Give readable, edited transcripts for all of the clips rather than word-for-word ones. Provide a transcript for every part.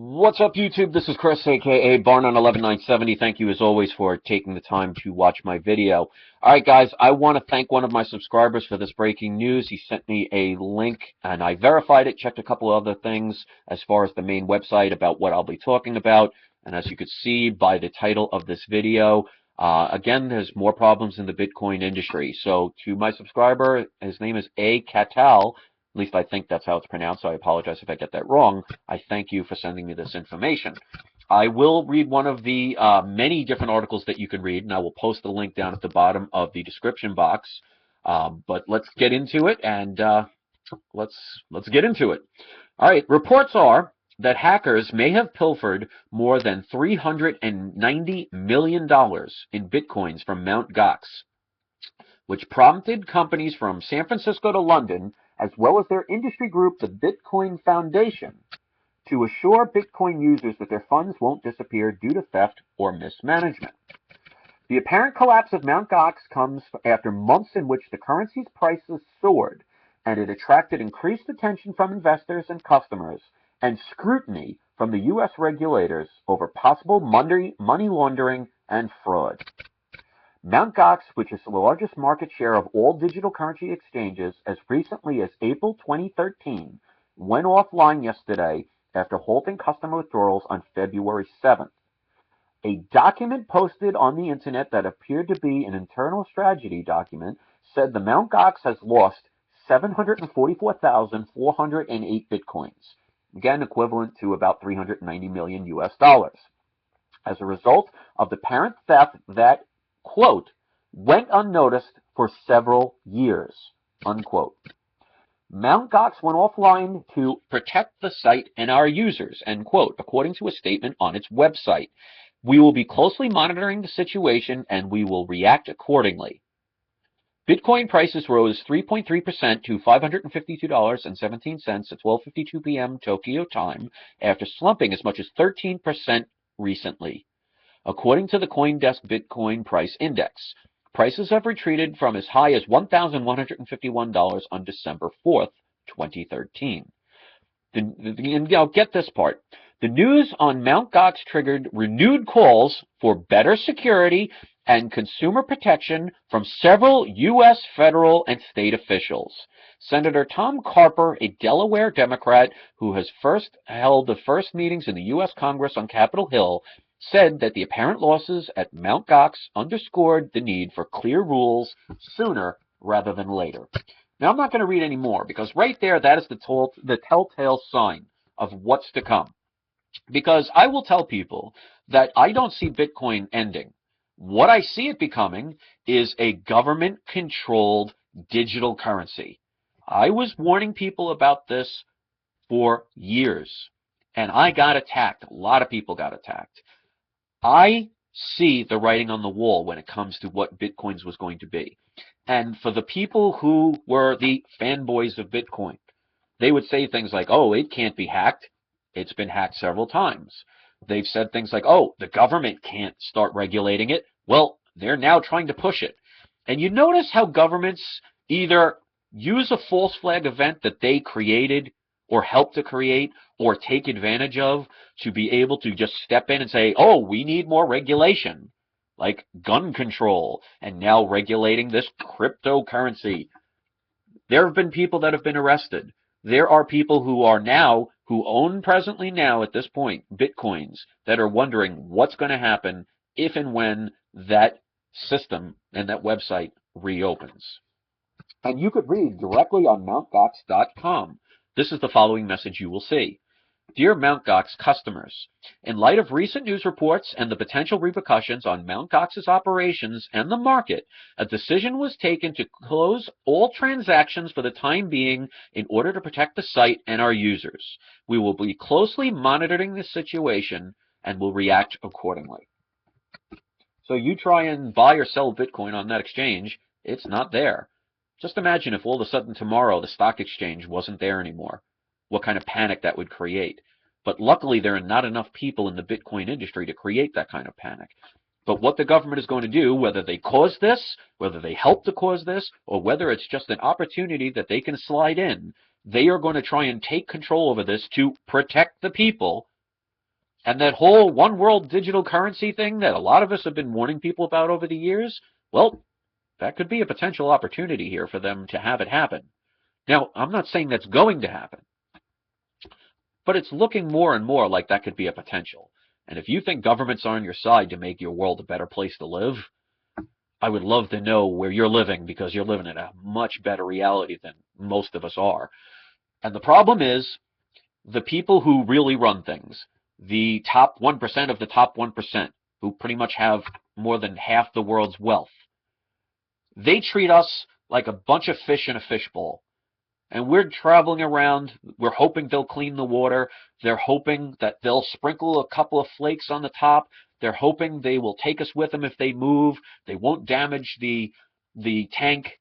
What's up, YouTube? This is Chris, aka Barnon11970. Thank you, as always, for taking the time to watch my video. All right, guys, I want to thank one of my subscribers for this breaking news. He sent me a link, and I verified it, checked a couple other things as far as the main website about what I'll be talking about. And as you could see by the title of this video, again, there's more problems in the Bitcoin industry. So to my subscriber, his name is A. Catal. At least I think that's how it's pronounced, so I apologize if I get that wrong. I thank you for sending me this information. I will read one of the many different articles that you can read, and I will post the link down at the bottom of the description box. But let's get into it, and let's get into it. All right, reports are that hackers may have pilfered more than $390 million in Bitcoins from Mt.gox, which prompted companies from San Francisco to London, as well as their industry group, the Bitcoin Foundation, to assure Bitcoin users that their funds won't disappear due to theft or mismanagement. The apparent collapse of Mt.gox comes after months in which the currency's prices soared, and it attracted increased attention from investors and customers, and scrutiny from the U.S. regulators over possible money laundering and fraud. Mt.gox, which is the largest market share of all digital currency exchanges as recently as April 2013, went offline yesterday after halting customer withdrawals on February 7th. A document posted on the internet that appeared to be an internal strategy document said the Mt.gox has lost 744,408 bitcoins, again equivalent to about 390 million US dollars, as a result of the apparent theft that, quote, went unnoticed for several years, unquote. Mt.gox went offline to protect the site and our users, end quote, according to a statement on its website. We will be closely monitoring the situation and we will react accordingly. Bitcoin prices rose 3.3% to $552.17 at 12:52 p.m. Tokyo time after slumping as much as 13% recently. According to the CoinDesk Bitcoin Price Index, prices have retreated from as high as $1,151 on December 4th, 2013. And get this part. The news on Mt.gox triggered renewed calls for better security and consumer protection from several U.S. federal and state officials. Senator Tom Carper, a Delaware Democrat who has held the first meetings in the U.S. Congress on Capitol Hill, said that the apparent losses at Mt.gox underscored the need for clear rules sooner rather than later. Now, I'm not going to read any more because right there, that is the telltale sign of what's to come. Because I will tell people that I don't see Bitcoin ending. What I see it becoming is a government-controlled digital currency. I was warning people about this for years, and I got attacked. A lot of people got attacked. I see the writing on the wall when it comes to what Bitcoins was going to be. And for the people who were the fanboys of Bitcoin, they would say things like, oh, it can't be hacked. It's been hacked several times. They've said things like, oh, the government can't start regulating it. Well, they're now trying to push it. And you notice how governments either use a false flag event that they created or help to create or take advantage of to be able to just step in and say, oh, we need more regulation, like gun control, and now regulating this cryptocurrency. There have been people that have been arrested. There are people who own presently now at this point Bitcoins that are wondering what's going to happen if and when that system and that website reopens. And you could read directly on Mt.gox.com. This is the following message you will see. Dear Mt.gox customers, in light of recent news reports and the potential repercussions on Mt.gox's operations and the market, a decision was taken to close all transactions for the time being in order to protect the site and our users. We will be closely monitoring the situation and will react accordingly. So you try and buy or sell Bitcoin on that exchange, it's not there. Just imagine if all of a sudden tomorrow the stock exchange wasn't there anymore. What kind of panic that would create. But luckily, there are not enough people in the Bitcoin industry to create that kind of panic. But what the government is going to do, whether they cause this, whether they help to cause this, or whether it's just an opportunity that they can slide in, they are going to try and take control over this to protect the people And that whole one world digital currency thing that a lot of us have been warning people about over the years, well, that could be a potential opportunity here for them to have it happen. Now, I'm not saying that's going to happen, but it's looking more and more like that could be a potential. And if you think governments are on your side to make your world a better place to live, I would love to know where you're living, because you're living in a much better reality than most of us are. And the problem is the people who really run things, the top 1% of the top 1%, who pretty much have more than half the world's wealth, they treat us like a bunch of fish in a fishbowl. And we're traveling around, we're hoping they'll clean the water, they're hoping that they'll sprinkle a couple of flakes on the top, they're hoping they will take us with them if they move, they won't damage the tank,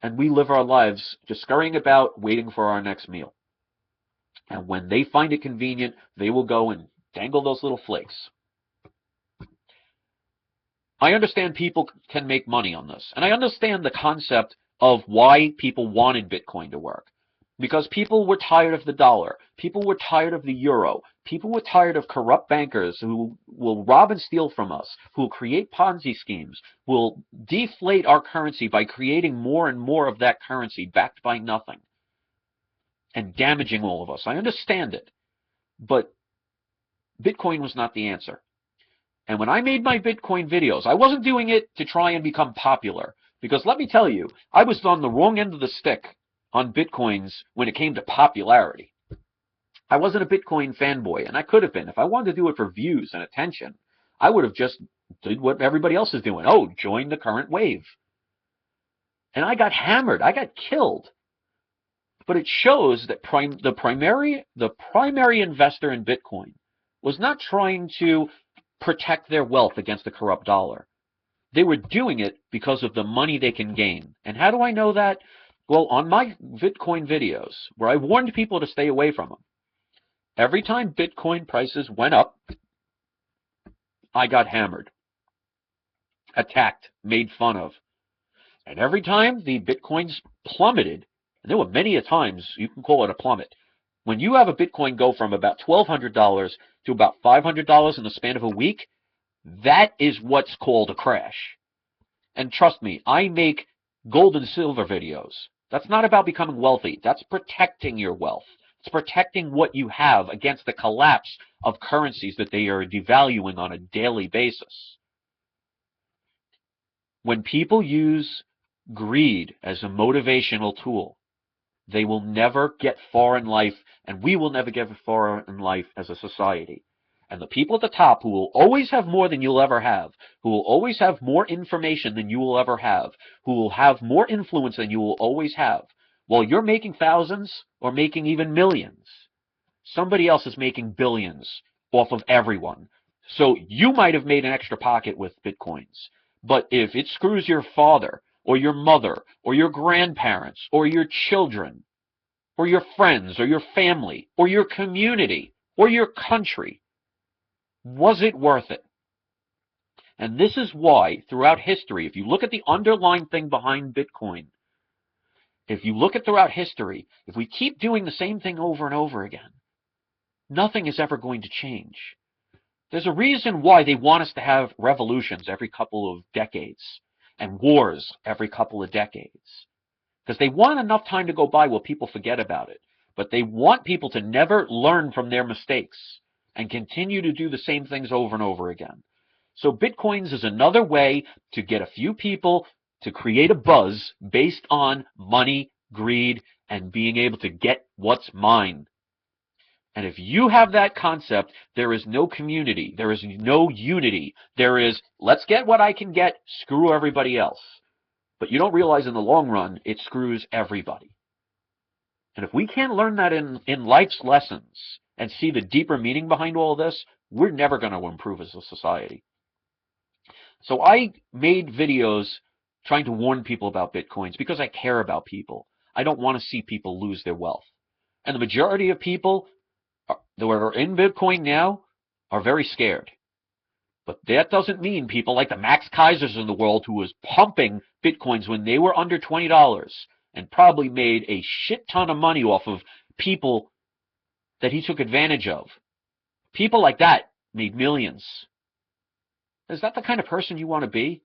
and we live our lives just scurrying about waiting for our next meal. And when they find it convenient, they will go and dangle those little flakes. I understand people can make money on this, and I understand the concept of why people wanted Bitcoin to work. Because people were tired of the dollar, people were tired of the euro, people were tired of corrupt bankers who will rob and steal from us, who will create Ponzi schemes, will deflate our currency by creating more and more of that currency backed by nothing, and damaging all of us. I understand it, but Bitcoin was not the answer. And when I made my Bitcoin videos, I wasn't doing it to try and become popular. Because let me tell you, I was on the wrong end of the stick on Bitcoins when it came to popularity. I wasn't a Bitcoin fanboy, and I could have been. If I wanted to do it for views and attention, I would have just did what everybody else is doing. Oh, join the current wave. And I got hammered. I got killed. But it shows that the primary investor in Bitcoin was not trying to protect their wealth against the corrupt dollar. They were doing it because of the money they can gain. And how do I know that? Well, on my Bitcoin videos, where I warned people to stay away from them, every time Bitcoin prices went up, I got hammered, attacked, made fun of. And every time the Bitcoins plummeted, and there were many a times you can call it a plummet, when you have a Bitcoin go from about $1,200 to about $500 in the span of a week, that is what's called a crash. And trust me, I make gold and silver videos. That's not about becoming wealthy. That's protecting your wealth. It's protecting what you have against the collapse of currencies that they are devaluing on a daily basis. When people use greed as a motivational tool, they will never get far in life, and we will never get far in life as a society. And the people at the top, who will always have more than you'll ever have, who will always have more information than you will ever have, who will have more influence than you will always have, while you're making thousands or making even millions, somebody else is making billions off of everyone. So you might have made an extra pocket with Bitcoins, but if it screws your father or your mother or your grandparents or your children or your friends or your family or your community or your country, was it worth it? And this is why, throughout history, if you look at the underlying thing behind Bitcoin, if you look at throughout history, if we keep doing the same thing over and over again, nothing is ever going to change. There's a reason why they want us to have revolutions every couple of decades and wars every couple of decades. Because they want enough time to go by where people forget about it. But they want people to never learn from their mistakes and continue to do the same things over and over again. So Bitcoins is another way to get a few people to create a buzz based on money, greed, and being able to get what's mine. And if you have that concept, there is no community, there is no unity. There is, let's get what I can get, screw everybody else. But you don't realize in the long run, it screws everybody. And if we can't learn that in life's lessons and see the deeper meaning behind all this, we're never going to improve as a society. So I made videos trying to warn people about Bitcoins because I care about people. I don't want to see people lose their wealth. And the majority of people that are in Bitcoin now are very scared. But that doesn't mean people like the Max Kaisers in the world, who was pumping Bitcoins when they were under $20 and probably made a shit ton of money off of people that he took advantage of. People like that made millions. Is that the kind of person you want to be?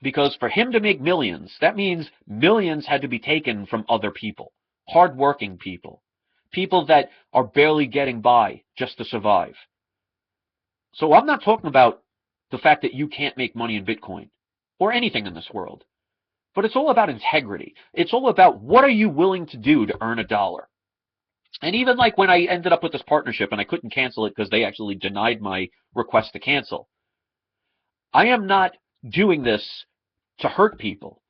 Because for him to make millions, that means millions had to be taken from other people, hardworking people, people that are barely getting by just to survive. So I'm not talking about the fact that you can't make money in Bitcoin or anything in this world, but it's all about integrity. It's all about what are you willing to do to earn a dollar. And even like when I ended up with this partnership and I couldn't cancel it because they actually denied my request to cancel, I am not doing this to hurt people.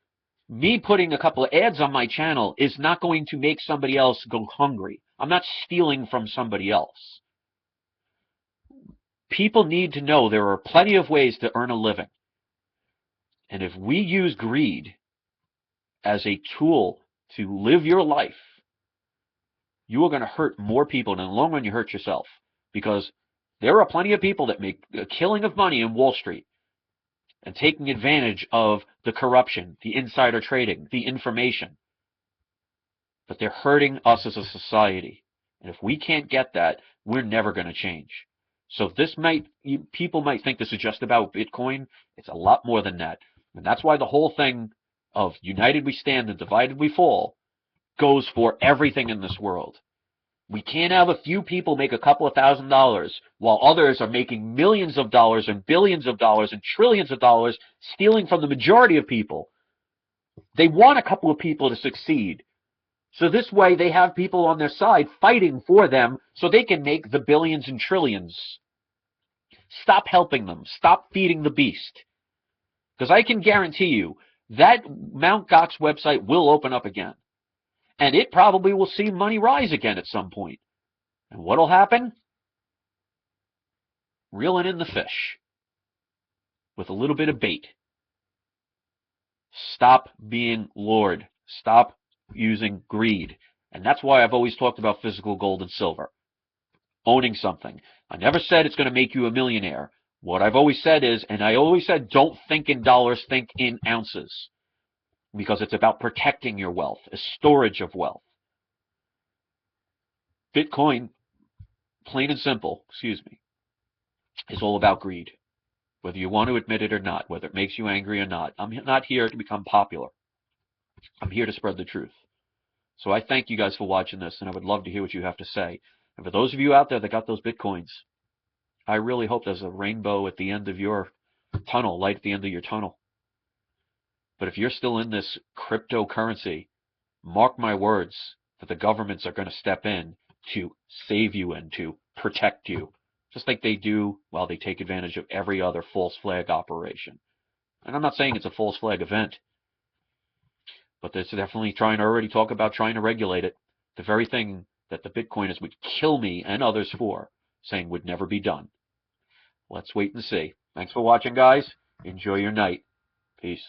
Me putting a couple of ads on my channel is not going to make somebody else go hungry. I'm not stealing from somebody else. People need to know there are plenty of ways to earn a living. And if we use greed as a tool to live your life, you are going to hurt more people, and in the long run you hurt yourself. Because there are plenty of people that make a killing of money in Wall Street and taking advantage of the corruption, the insider trading, the information. But they're hurting us as a society. And if we can't get that, we're never going to change. So people might think this is just about Bitcoin. It's a lot more than that. And that's why the whole thing of united we stand and divided we fall goes for everything in this world. We can't have a few people make a couple of $1,000s while others are making millions of dollars and billions of dollars and trillions of dollars, stealing from the majority of people. They want a couple of people to succeed. So this way they have people on their side fighting for them so they can make the billions and trillions. Stop helping them. Stop feeding the beast. Because I can guarantee you that Mt.gox website will open up again. And it probably will see money rise again at some point. And what'll happen? Reeling in the fish with a little bit of bait. Stop being lured. Stop using greed. And that's why I've always talked about physical gold and silver. Owning something. I never said it's going to make you a millionaire. What I've always said is, and I always said, don't think in dollars, think in ounces. Because it's about protecting your wealth, a storage of wealth. Bitcoin, plain and simple, is all about greed. Whether you want to admit it or not, whether it makes you angry or not. I'm not here to become popular. I'm here to spread the truth. So I thank you guys for watching this, and I would love to hear what you have to say. And for those of you out there that got those Bitcoins, I really hope there's a rainbow at the end of your tunnel, light at the end of your tunnel. But if you're still in this cryptocurrency, mark my words that the governments are going to step in to save you and to protect you, just like they do while they take advantage of every other false flag operation. And I'm not saying it's a false flag event, but they're definitely trying to already talk about trying to regulate it. The very thing that the Bitcoiners would kill me and others for, saying would never be done. Let's wait and see. Thanks for watching, guys. Enjoy your night. Peace.